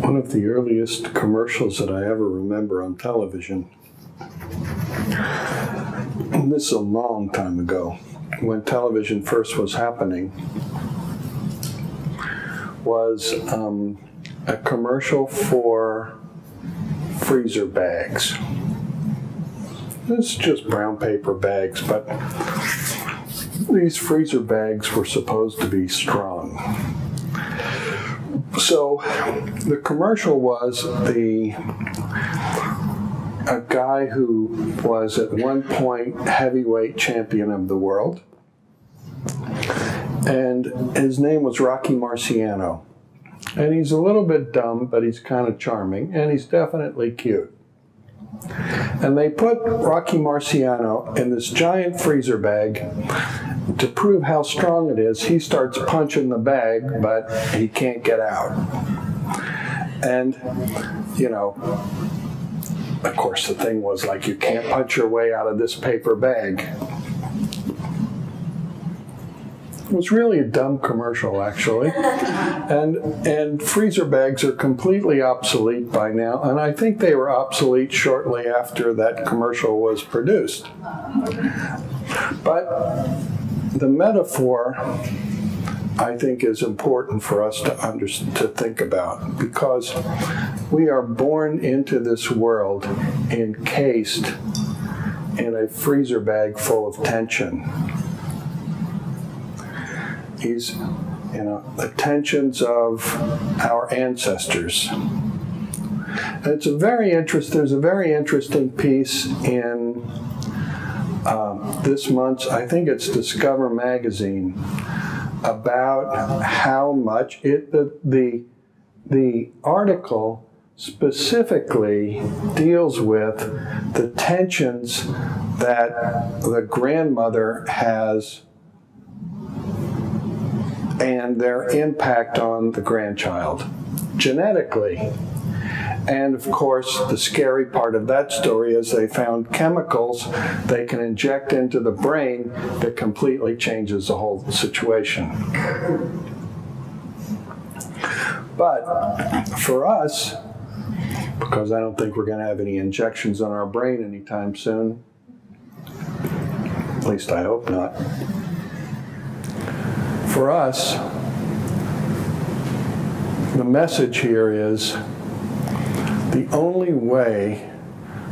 One of the earliest commercials that I ever remember on television, and this is a long time ago, when television first was happening, was a commercial for freezer bags. It's just brown paper bags, but these freezer bags were supposed to be strong. So the commercial was a guy who was at one point heavyweight champion of the world, and his name was Rocky Marciano. And he's a little bit dumb, but he's kind of charming, and he's definitely cute. And they put Rocky Marciano in this giant freezer bag. To prove how strong it is, he starts punching the bag, but he can't get out. And, you know, of course the thing was like, you can't punch your way out of this paper bag. It was really a dumb commercial, actually. And freezer bags are completely obsolete by now, and I think they were obsolete shortly after that commercial was produced. But the metaphor, I think, is important for us to think about, because we are born into this world encased in a freezer bag full of tension. These, you know, the tensions of our ancestors. And it's a very there's a very interesting piece in this month's, I think it's Discover magazine, about how much the article specifically deals with the tensions that the grandmother has and their impact on the grandchild genetically. And of course, the scary part of that story is they found chemicals they can inject into the brain that completely changes the whole situation. But for us, because I don't think we're going to have any injections on our brain anytime soon, at least I hope not. For us, the message here is the only way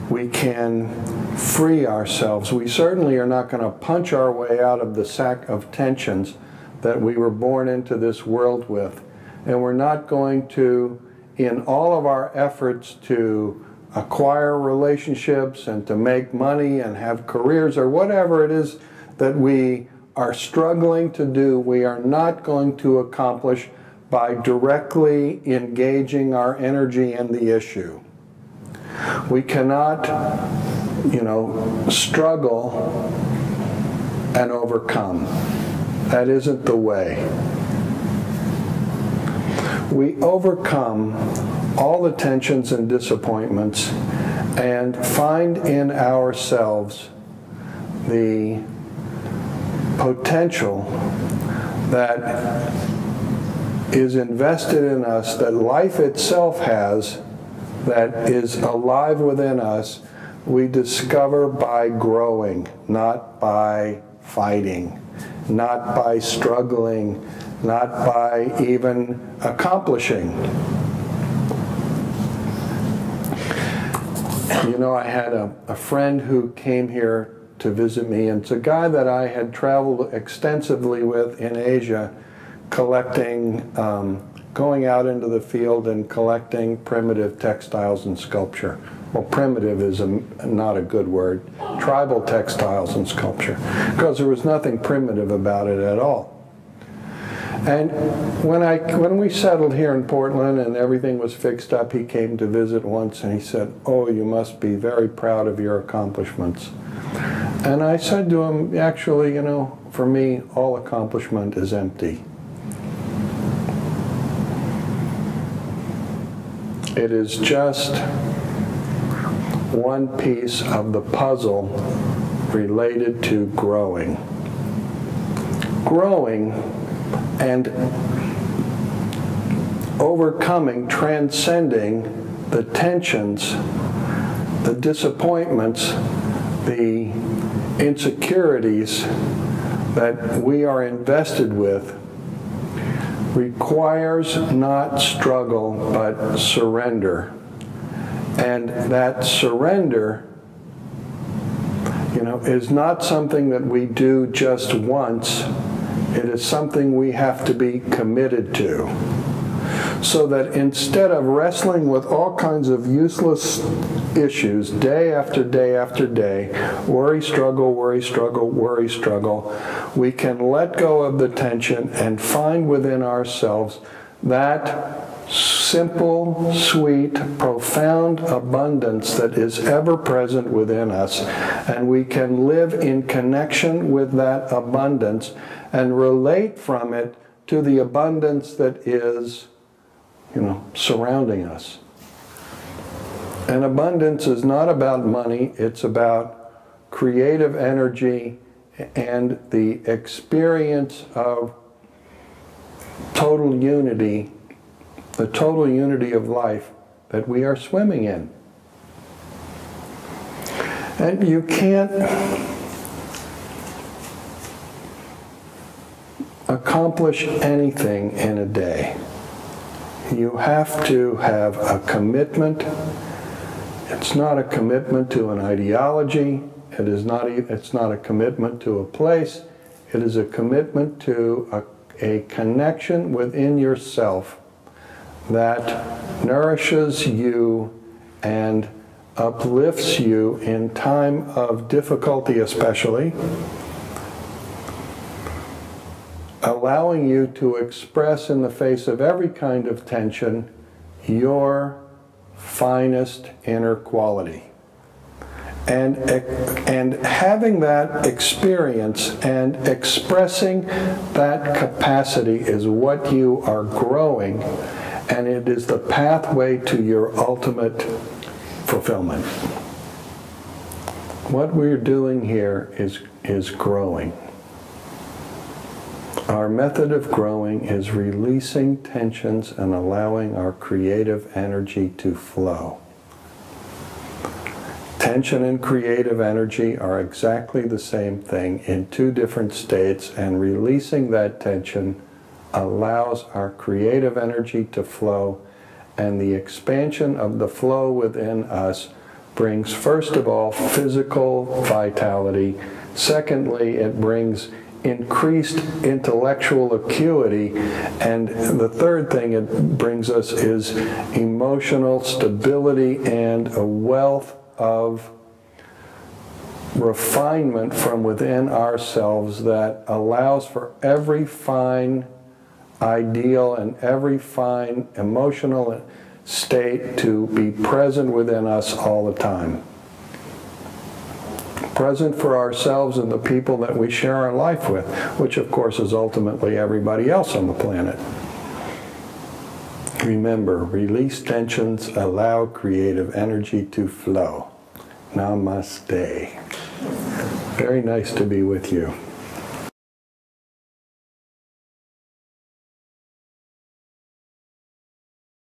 we can free ourselves, we certainly are not going to punch our way out of the sack of tensions that we were born into this world with. And we're not going to, in all of our efforts to acquire relationships and to make money and have careers or whatever it is that we are struggling to do, we are not going to accomplish by directly engaging our energy in the issue. We cannot, you know, struggle and overcome. That isn't the way. We overcome all the tensions and disappointments and find in ourselves the potential that is invested in us, that life itself has, that is alive within us, we discover by growing, not by fighting, not by struggling, not by even accomplishing. You know, I had a friend who came here to visit me, and it's a guy that I had traveled extensively with in Asia, collecting, going out into the field and collecting primitive textiles and sculpture. Well, primitive is not a good word. Tribal textiles and sculpture, because there was nothing primitive about it at all. And when we settled here in Portland and everything was fixed up, he came to visit once and he said, "Oh, you must be very proud of your accomplishments." And I said to him, actually, you know, for me, all accomplishment is empty. It is just one piece of the puzzle related to growing. Growing, and overcoming, transcending the tensions, the disappointments, the insecurities that we are invested with requires not struggle but surrender. And that surrender, is not something that we do just once. It is something we have to be committed to. So that instead of wrestling with all kinds of useless issues day after day after day, worry, struggle, worry, struggle, worry, struggle, we can let go of the tension and find within ourselves that simple, sweet, profound abundance that is ever present within us. And we can live in connection with that abundance and relate from it to the abundance that is surrounding us. And abundance is not about money, it's about creative energy and the experience of total unity, the total unity of life that we are swimming in. And you can't accomplish anything in a day. You have to have a commitment. It's not a commitment to an ideology. It's not a commitment to a place. It is a commitment to a connection within yourself that nourishes you and uplifts you in time of difficulty especially, allowing you to express in the face of every kind of tension your finest inner quality. And having that experience and expressing that capacity is what you are growing, and it is the pathway to your ultimate fulfillment. What we're doing here is growing. Our method of growing is releasing tensions and allowing our creative energy to flow. Tension and creative energy are exactly the same thing in two different states, and releasing that tension allows our creative energy to flow, and the expansion of the flow within us brings, first of all, physical vitality. Secondly, it brings increased intellectual acuity, and the third thing it brings us is emotional stability and a wealth of refinement from within ourselves that allows for every fine ideal and every fine emotional state to be present within us all the time. Present for ourselves and the people that we share our life with, which of course is ultimately everybody else on the planet. Remember, release tensions, allow creative energy to flow. Namaste. Very nice to be with you.